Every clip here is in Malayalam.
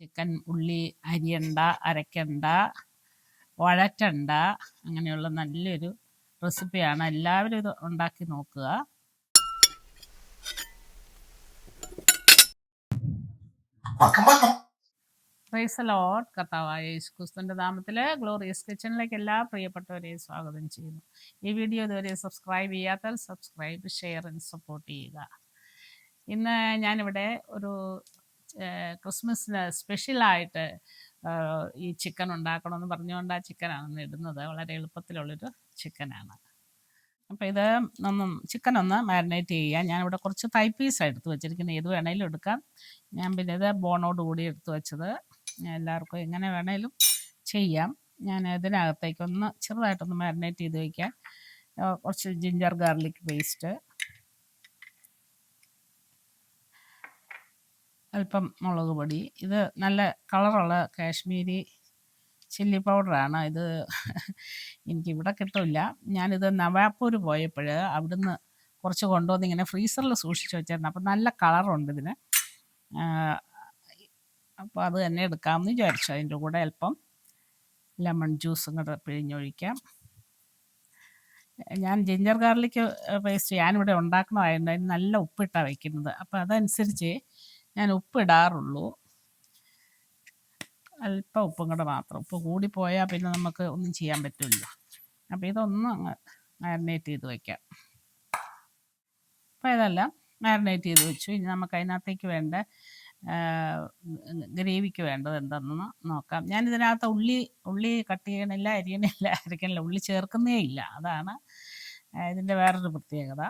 ചിക്കൻ ഉള്ളി അരിയണ്ട, അരയ്ക്കണ്ട, വഴറ്റണ്ട, അങ്ങനെയുള്ള നല്ലൊരു റെസിപ്പിയാണ്. എല്ലാവരും ഇത് ഉണ്ടാക്കി നോക്കുക. Praise the Lord. കർത്താവായ യേശുക്രിസ്തുവിന്റെ നാമത്തിൽ ഗ്ലോറിയസ് കിച്ചണിലേക്ക് എല്ലാ പ്രിയപ്പെട്ടവരെയും സ്വാഗതം ചെയ്യുന്നു. ഈ വീഡിയോ ഇതുവരെ സബ്സ്ക്രൈബ് ചെയ്യാത്താൽ സബ്സ്ക്രൈബ്, ഷെയർ ആൻഡ് സപ്പോർട്ട് ചെയ്യുക. ഇന്ന് ഞാനിവിടെ ഒരു ക്രിസ്മസിന് സ്പെഷ്യലായിട്ട് ഈ ചിക്കൻ ഉണ്ടാക്കണമെന്ന് പറഞ്ഞുകൊണ്ട് ആ ചിക്കനാണ് ഇടുന്നത്. വളരെ എളുപ്പത്തിലുള്ളൊരു ചിക്കനാണ്. അപ്പോൾ ഇത് ചിക്കൻ ഒന്ന് മാരിനേറ്റ് ചെയ്യുക. ഞാനിവിടെ കുറച്ച് തൈ പീസ് എടുത്ത് വെച്ചിരിക്കുന്നത്. ഏത് വേണേലും എടുക്കാം. ഞാൻ പിന്നെ ഇത് ബോണോട് കൂടി എടുത്ത് വെച്ചത്. എല്ലാവർക്കും എങ്ങനെ വേണേലും ചെയ്യാം. ഞാൻ ഇതിനകത്തേക്കൊന്ന് ചെറുതായിട്ടൊന്ന് മാരിനേറ്റ് ചെയ്ത് വയ്ക്കാം. കുറച്ച് ജിഞ്ചർ ഗാർലിക് പേസ്റ്റ്, അല്പം മുളക് പൊടി. ഇത് നല്ല കളറുള്ള കാശ്മീരി ചില്ലി പൗഡറാണ്. ഇത് എനിക്കിവിടെ കിട്ടില്ല. ഞാനിത് നവാപ്പൂർ പോയപ്പോൾ അവിടുന്ന് കുറച്ച് കൊണ്ടുവന്ന് ഇങ്ങനെ ഫ്രീസറിൽ സൂക്ഷിച്ച് വെച്ചായിരുന്നു. അപ്പം നല്ല കളറുണ്ട് ഇതിന്. അപ്പോൾ അത് തന്നെ എടുക്കാമെന്ന് വിചാരിച്ചു. അതിൻ്റെ കൂടെ അല്പം ലെമൺ ജ്യൂസും കൂടെ പിഴിഞ്ഞൊഴിക്കാം. ഞാൻ ജിഞ്ചർ ഗാർലിക് പേസ്റ്റ് ഞാനിവിടെ ഉണ്ടാക്കണമായിരുന്നു. അതിന് നല്ല ഉപ്പിട്ടാണ് വയ്ക്കുന്നത്. അപ്പോൾ അതനുസരിച്ച് ഞാൻ ഉപ്പിടാറുള്ളൂ. അല്പം ഉപ്പും കൂടെ മാത്രം. ഉപ്പ് കൂടിപ്പോയാൽ പിന്നെ നമുക്ക് ഒന്നും ചെയ്യാൻ പറ്റില്ല. അപ്പോൾ ഇതൊന്നും അങ്ങ് മാരിനേറ്റ് ചെയ്ത് വയ്ക്കാം. അപ്പോൾ ഇതെല്ലാം മാരിനേറ്റ് ചെയ്ത് വെച്ചു. ഇനി നമുക്ക് അതിനകത്തേക്ക് വേണ്ട ഗ്രേവിക്ക് വേണ്ടത് എന്താണെന്ന് നോക്കാം. ഞാനിതിനകത്ത് ഉള്ളി കട്ട് ചെയ്യണില്ല, അരിക്കണില്ല, ഉള്ളി ചേർക്കുന്നേ ഇല്ല. അതാണ് ഇതിൻ്റെ വേറൊരു പ്രത്യേകത.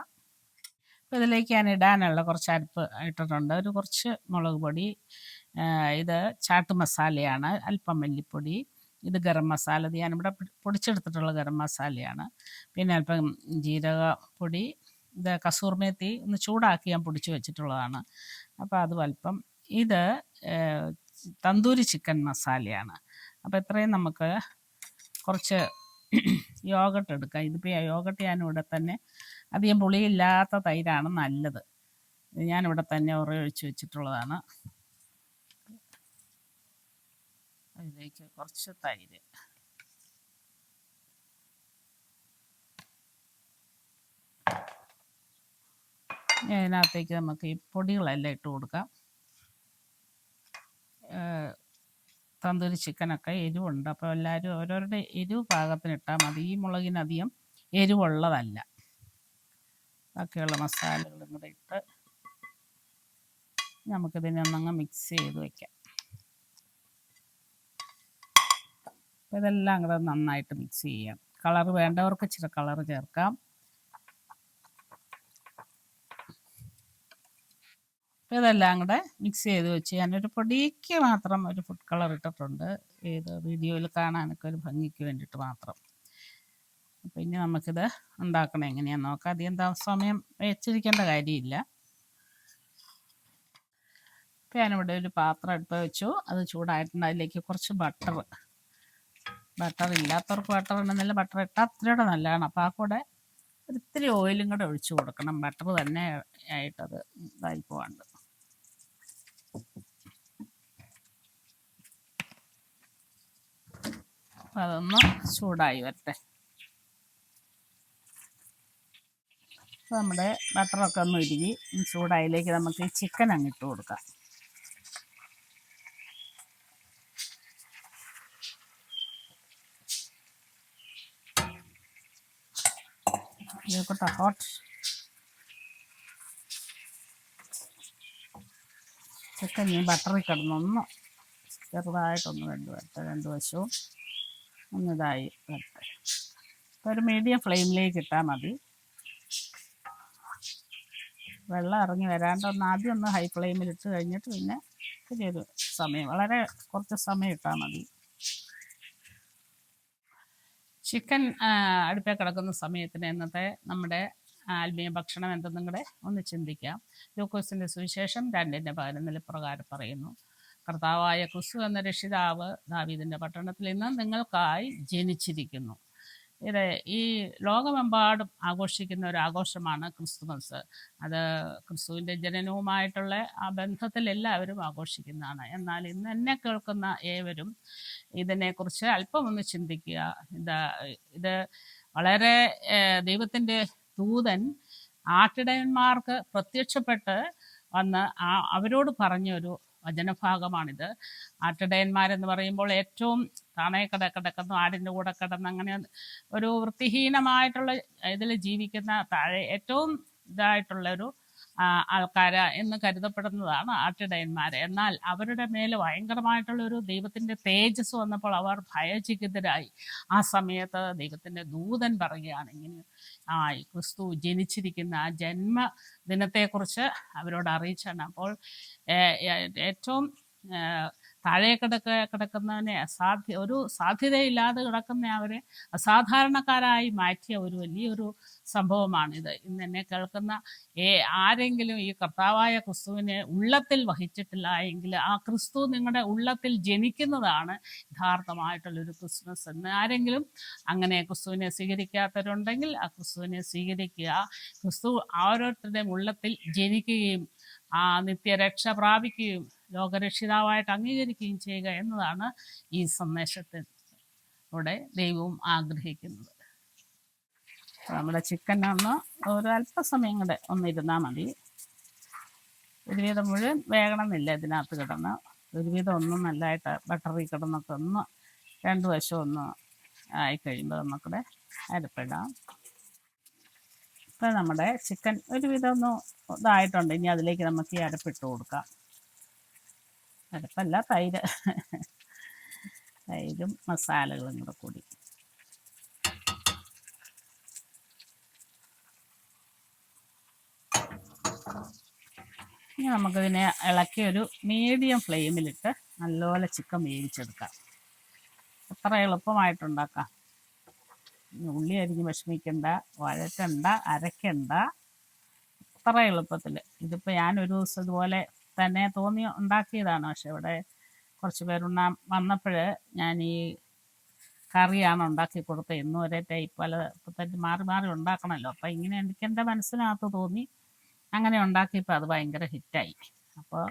അപ്പോൾ ഇതിലേക്ക് ഞാൻ ഇടാനുള്ള കുറച്ച് അരിപ്പ് ഇട്ടിട്ടുണ്ട്. ഒരു കുറച്ച് മുളക് പൊടി, ഇത് ചാട്ട് മസാലയാണ്, അല്പം മല്ലിപ്പൊടി, ഇത് ഗരം മസാല, ഇത് ഞാനിവിടെ പൊടിച്ചെടുത്തിട്ടുള്ള ഗരം മസാലയാണ്. പിന്നെ അല്പം ജീരകപ്പൊടി, ഇത് കസൂർ മേത്തി ഒന്ന് ചൂടാക്കി ഞാൻ പൊടിച്ച് വെച്ചിട്ടുള്ളതാണ്. അപ്പോൾ അതും അല്പം. ഇത് തന്തൂരി ചിക്കൻ മസാലയാണ്. അപ്പോൾ ഇത്രയും നമുക്ക് കുറച്ച് യോഗട്ട് എടുക്കാം. ഇതിപ്പോൾ യോഗട്ട് ഞാനിവിടെ തന്നെ, അധികം പുളിയില്ലാത്ത തൈരാണ് നല്ലത്. ഞാനിവിടെ തന്നെ ഒഴിച്ച് വെച്ചിട്ടുള്ളതാണ്. അതിലേക്ക് കുറച്ച് തൈര്, അതിനകത്തേക്ക് നമുക്ക് ഈ പൊടികളെല്ലാം ഇട്ട് കൊടുക്കാം. തന്തൂരി ചിക്കനൊക്കെ എരിവുണ്ട്. അപ്പോൾ എല്ലാവരും ഓരോരുടെ എരിവ് പാകത്തിന് ഇട്ടാൽ മതി. ഈ മുളകിനധികം എരിവുള്ളതല്ല. ബാക്കിയുള്ള മസാലകളും കൂടെ ഇട്ട് നമുക്കിതിനെ ഒന്നങ്ങ് മിക്സ് ചെയ്ത് വയ്ക്കാം. അപ്പോൾ ഇതെല്ലാം കൂടെ നന്നായിട്ട് മിക്സ് ചെയ്യാം. കളർ വേണ്ടവർക്ക് ഇച്ചിരി കളർ ചേർക്കാം. അപ്പോൾ ഇതെല്ലാം കൂടെ മിക്സ് ചെയ്ത് വെച്ച് ഞാനൊരു പൊടിക്ക് മാത്രം ഒരു ഫുഡ് കളർ ഇട്ടിട്ടുണ്ട്. ഏത് വീഡിയോയിൽ കാണാനൊക്കെ ഒരു ഭംഗിക്ക് വേണ്ടിയിട്ട് മാത്രം. അപ്പോൾ ഇനി നമുക്കിത് ഉണ്ടാക്കണം എങ്ങനെയാണെന്ന് നോക്കാം. അധികം സമയം വെച്ചിരിക്കേണ്ട കാര്യമില്ല. അപ്പോൾ ഞാനിവിടെ ഒരു പാത്രം എടുത്ത് വെച്ചു. അത് ചൂടായിട്ടുണ്ട്. അതിലേക്ക് കുറച്ച് ബട്ടർ ഇല്ലാത്തവർക്ക് ബട്ടർ ഉണ്ടെന്നില്ല, ബട്ടർ ഇട്ടാൽ അത്രയോടെ നല്ലതാണ്. അപ്പോൾ ആ കൂടെ ഒരിത്തിരി ഓയിലും കൂടെ ഒഴിച്ചു കൊടുക്കണം. ബട്ടർ തന്നെ ആയിട്ടത് ഇതായി പോകാണ്ട്. അപ്പോൾ അതൊന്ന് ചൂടായി വരട്ടെ. അപ്പോൾ നമ്മുടെ ബട്ടറൊക്കെ ഒന്ന് ഉരുകി ചൂടായിലേക്ക് നമുക്ക് ഈ ചിക്കൻ അങ്ങ് ഇട്ട് കൊടുക്കാം. ഹോട്ട് ചിക്കൻ ഈ ബട്ടറിൽ കിടന്നൊന്ന് ചെറുതായിട്ടൊന്ന് വരട്ടെ. രണ്ട് വശവും ഒന്നിതായി വരട്ടെ. അപ്പോൾ ഒരു മീഡിയം ഫ്ലെയിമിലേക്ക് ഇട്ടാൽ മതി. വെള്ളം ഇറങ്ങി വരാണ്ട് ആദ്യം ഒന്ന് ഹൈ ഫ്ലെയിമിൽ ഇട്ട് കഴിഞ്ഞിട്ട് പിന്നെ ചെറിയൊരു സമയം, വളരെ കുറച്ച് സമയം ഇട്ടാൽ മതി. ചിക്കൻ അടുപ്പേ കിടക്കുന്ന സമയത്തിന് ഇന്നത്തെ നമ്മുടെ ആത്മീയ ഭക്ഷണം എന്തെന്നും കൂടെ ഒന്ന് ചിന്തിക്കാം. ലൂക്കോസിൻ്റെ സുവിശേഷം 2:11 പ്രകാരം പറയുന്നു: കർത്താവായ ക്രിസ്തു എന്ന രക്ഷിതാവ് ദാവീദിൻ്റെ പട്ടണത്തിൽ നിന്ന് നിങ്ങൾക്കായി ജനിച്ചിരിക്കുന്നു. ഇത് ഈ ലോകമെമ്പാടും ആഘോഷിക്കുന്ന ഒരു ആഘോഷമാണ് ക്രിസ്തുമസ്. അത് ക്രിസ്തുവിൻ്റെ ജനനവുമായിട്ടുള്ള ആ ബന്ധത്തിൽ എല്ലാവരും ആഘോഷിക്കുന്നതാണ്. എന്നാൽ ഇന്ന് എന്നെ കേൾക്കുന്ന ഏവരും ഇതിനെക്കുറിച്ച് അല്പം ഒന്ന് ചിന്തിക്കുക. ഇത് വളരെ ദൈവത്തിൻ്റെ ദൂതൻ ആട്ടിടയന്മാർക്ക് പ്രത്യക്ഷപ്പെട്ട് വന്ന് അവരോട് പറഞ്ഞൊരു വചനഭാഗമാണിത്. ആട്ടിടയന്മാരെന്ന് പറയുമ്പോൾ ഏറ്റവും താണേ കിടക്കുന്നു, ആടിൻ്റെ കൂടെ കിടന്ന് അങ്ങനെ ഒരു വൃത്തിഹീനമായിട്ടുള്ള ഇതിൽ ജീവിക്കുന്ന താഴെ ഏറ്റവും ഇതായിട്ടുള്ളൊരു ആൾക്കാര് എന്ന് കരുതപ്പെടുന്നതാണ് ആട്ടിടയന്മാർ. എന്നാൽ അവരുടെ മേൽ ഭയങ്കരമായിട്ടുള്ളൊരു ദൈവത്തിൻ്റെ തേജസ് വന്നപ്പോൾ അവർ ഭയചകിതരായി. ആ സമയത്ത് ദൈവത്തിൻ്റെ ദൂതൻ പറയുകയാണ് ഇങ്ങനെ ക്രിസ്തു ജനിച്ചിരിക്കുന്ന ആ ജന്മദിനത്തെക്കുറിച്ച് അവരോട് അറിയിച്ചാണ്. അപ്പോൾ ഏറ്റവും താഴെ കിടക്കുന്നവനെ ഒരു സാധ്യതയില്ലാതെ കിടക്കുന്ന അവരെ അസാധാരണക്കാരായി മാറ്റിയ ഒരു വലിയൊരു സംഭവമാണിത്. ഇന്ന് എന്നെ കേൾക്കുന്ന ആരെങ്കിലും ഈ കർത്താവായ ക്രിസ്തുവിനെ ഉള്ളത്തിൽ വഹിച്ചിട്ടില്ല എങ്കിൽ ആ ക്രിസ്തു നിങ്ങളുടെ ഉള്ളത്തിൽ ജനിക്കുന്നതാണ് യഥാർത്ഥമായിട്ടുള്ളൊരു ക്രിസ്മസ്. എന്ന് ആരെങ്കിലും അങ്ങനെ ക്രിസ്തുവിനെ സ്വീകരിക്കാത്തവരുണ്ടെങ്കിൽ ആ ക്രിസ്തുവിനെ സ്വീകരിക്കുക. ക്രിസ്തു ഓരോരുത്തരുടെയും ഉള്ളത്തിൽ ജനിക്കുകയും ആ നിത്യരക്ഷ പ്രാപിക്കുകയും ലോകരക്ഷിതാവായിട്ട് അംഗീകരിക്കുകയും ചെയ്യുക എന്നതാണ് ഈ സന്ദേശത്തിലൂടെ ദൈവവും ആഗ്രഹിക്കുന്നത്. നമ്മുടെ ചിക്കൻ ഒന്ന് ഒരു അല്പസമയം കൂടെ ഒന്നിരുന്നാൽ മതി. ഒരുവിധം മുഴുവൻ വേകണമെന്നില്ല ഇതിനകത്ത് കിടന്ന്. ഒരുവിധം ഒന്നും നല്ലതായിട്ട് ബട്ടറിൽ കിടന്നൊക്കെ ഒന്ന് രണ്ട് വശം ഒന്ന് ആയിക്കഴിയുമ്പോൾ നമുക്കിടെ അരപ്പിടാം. ഇപ്പം നമ്മുടെ ചിക്കൻ ഒരുവിധം ഒന്ന് ഇതായിട്ടുണ്ട്. ഇനി അതിലേക്ക് നമുക്ക് ഈ അരപ്പിട്ട് കൊടുക്കാം. അരപ്പല്ല, തൈരും മസാലകളും കൂടെ കൂടി. ഇനി നമുക്കിതിനെ ഇളക്കി ഒരു മീഡിയം ഫ്ലെയിമിലിട്ട് നല്ലപോലെ ചിക്കൻ വേവിച്ചെടുക്കാം. എത്ര എളുപ്പമായിട്ടുണ്ടാക്കാം. ഉള്ളി അരിഞ്ഞ് വിഷമിക്കണ്ട, വഴറ്റണ്ട, അരയ്ക്കണ്ട. അത്ര എളുപ്പത്തിൽ. ഇതിപ്പോൾ ഞാനൊരു ദിവസം ഇതുപോലെ തന്നെ തോന്നി ഉണ്ടാക്കിയതാണ്. പക്ഷെ ഇവിടെ കുറച്ച് പേരുണ്ണാൻ വന്നപ്പോൾ ഞാൻ ഈ കറിയാണ് ഉണ്ടാക്കി കൊടുത്തത്. എന്നും ഒരേ ടൈപ്പ് പല തന്നെ മാറി മാറി ഉണ്ടാക്കണമല്ലോ. അപ്പം ഇങ്ങനെ എനിക്ക് എൻ്റെ മനസ്സിനകത്ത് തോന്നി അങ്ങനെ ഉണ്ടാക്കിയപ്പോൾ അത് ഭയങ്കര ഹിറ്റായി. അപ്പോൾ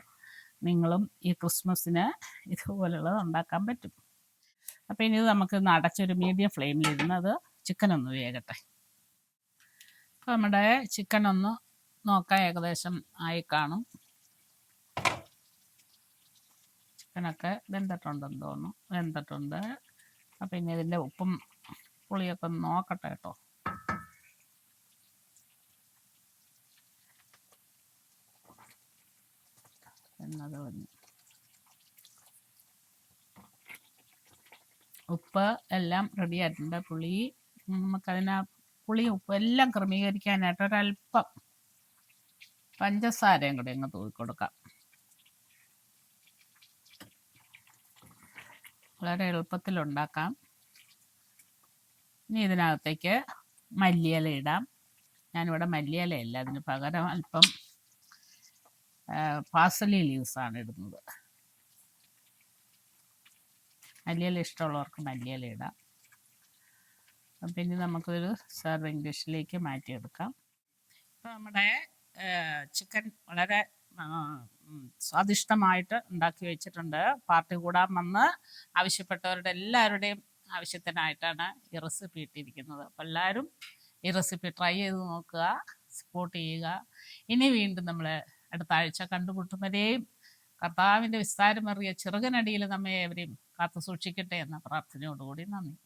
നിങ്ങളും ഈ ക്രിസ്മസിന് ഇതുപോലുള്ളത് ഉണ്ടാക്കാൻ പറ്റും. അപ്പോൾ ഇനി ഇത് നമുക്ക് അടച്ചൊരു മീഡിയം ഫ്ലെയിമിലിരുന്നത് ചിക്കനൊന്ന് വേകട്ടെ. അപ്പോൾ നമ്മുടെ ചിക്കനൊന്ന് നോക്കാം, ഏകദേശം ആയി കാണും. ചിക്കനൊക്കെ വെന്തിട്ടുണ്ടെന്ന് തോന്നുന്നു. വെന്തിട്ടുണ്ട്. അപ്പം ഇനി ഇതിൻ്റെ ഉപ്പും പുളിയൊക്കെ ഒന്ന് നോക്കട്ടെ കേട്ടോ. എന്നത് പറഞ്ഞു ഉപ്പ് എല്ലാം റെഡി ആയിട്ടുണ്ട്. പുളി പുളി ഉപ്പ് എല്ലാം ക്രമീകരിക്കാനായിട്ട് ഒരല്പം പഞ്ചസാരയും കൂടി അങ്ങ് തൂക്കി കൊടുക്കാം. വളരെ എളുപ്പത്തിലുണ്ടാക്കാം. ഇനി ഇതിനകത്തേക്ക് മല്ലിയില ഇടാം. ഞാനിവിടെ മല്ലിയിലയല്ല, അതിന് പകരം അല്പം പാസലി ലീവ്സാണ് ഇടുന്നത്. മല്ലിയില ഇഷ്ടമുള്ളവർക്ക് മല്ലിയില ഇടാം. പിന്നെ നമുക്കൊരു സെർവിങ് ഡിഷിലേക്ക് മാറ്റിയെടുക്കാം. ഇപ്പോൾ നമ്മുടെ ചിക്കൻ വളരെ സ്വാദിഷ്ടമായിട്ട് ഉണ്ടാക്കി വെച്ചിട്ടുണ്ട്. പാർട്ടി കൂടാൻ വന്ന് ആവശ്യപ്പെട്ടവരുടെ എല്ലാവരുടെയും ആവശ്യത്തിനായിട്ടാണ് ഈ റെസിപ്പി ഇട്ടിരിക്കുന്നത്. അപ്പോൾ എല്ലാവരും ഈ റെസിപ്പി ട്രൈ ചെയ്ത് നോക്കുക, സപ്പോർട്ട് ചെയ്യുക. ഇനി വീണ്ടും നമ്മൾ അടുത്ത ആഴ്ച കണ്ടുമുട്ടുന്നവരെയും കർത്താവിൻ്റെ വിസ്താരമേറിയ ചെറുകനടിയിൽ നമ്മെ ഏവരെയും കാത്തു സൂക്ഷിക്കട്ടെ എന്ന പ്രാർത്ഥനയോടുകൂടി നന്ദി.